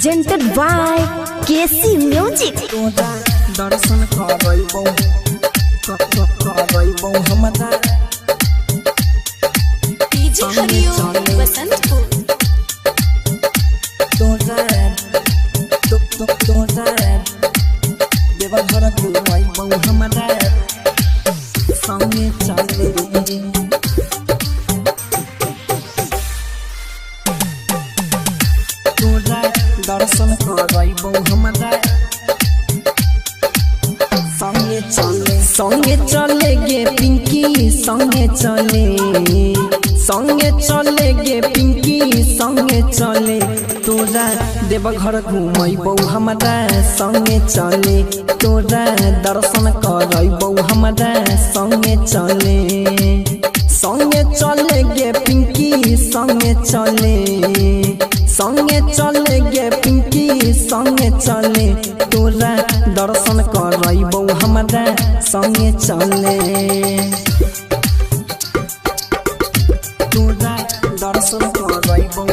presented by KC Music. दर्शन करैबौ हमरा DJ हरिओम बसंतपुर देवघर घुमाइबौ हमरा संगे चले दर्शन करैबौ हमरा संगे चले गे पिंकी संगे चले गे पिंकी संगे चले तोरा देवघर घुमैबौ हमरा संगे चले तोरा दर्शन करैबौ हमरा संगे चले गे पिंकी संगे चले गे पिंकी संगे चले तोरा दर्शन करैबौ हमरा संगे चले तोरा दर्शन करैबौ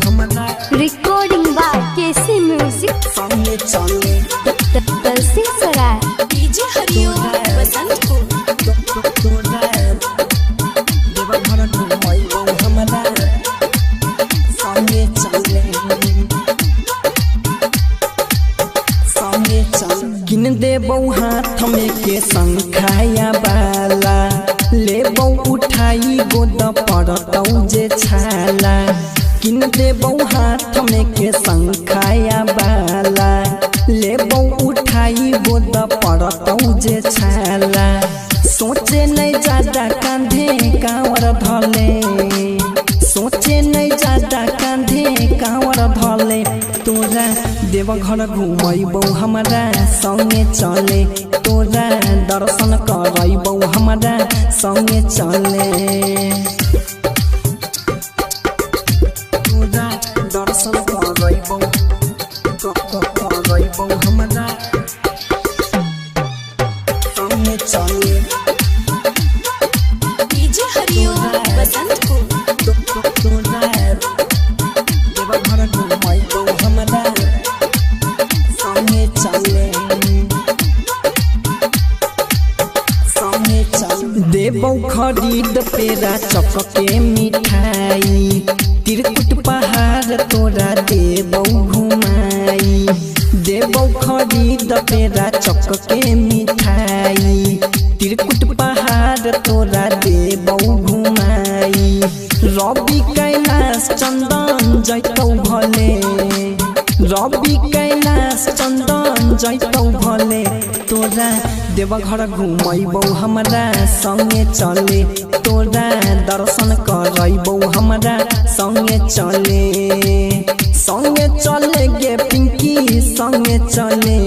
हमरा recording by KC Music. संगे चले दलसिंह सराय डीजे हरिओम बसंतपुर तोरा देवघर घुमैबौ हमरा संगे चले किन देबौ हाथ में के शंखाया बाला लेबौ उठाई गोद पड़तौ जे छाला किन देबौ हाथ में के शंखाया बाला लेबौ उठाई गोद पड़तौ जे छाला सोचे नहीं ज्यादा कांधे कांवर धले सोचे नहीं ज्यादा कांधे कांवर धले तोरा देवघर घुमैबौ हमरा संगे चले तोरा दर्शन करैबौ हमरा संगे चले तोरा दर्शन करैबौ हमरा संगे चले डीजे हरिओम बसंतपुर तोरा देवघर घुमैबौ हमरा संगे चले देबौ खरीद पेड़ा चक के मिठाई त्रिकुट पहाड़ तोरा देबौ घुमाई देबौ खरीद पेड़ा चक के मिठाई त्रिकुट पहाड़ तोरा देबौ घुमाई रवि कैलाश चंदन जैतौ भले रवि कैलाश चंदन जैतौ भले तोरा देवघर घुमैबौ हमरा संगे चले तोरा दर्शन करैबौ हमरा संगे चले गे पिंकी संगे चले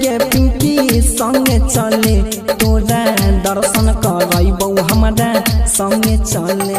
गे पिंकी संगे चले तोरा दर्शन करैबौ हमरा संगे चले।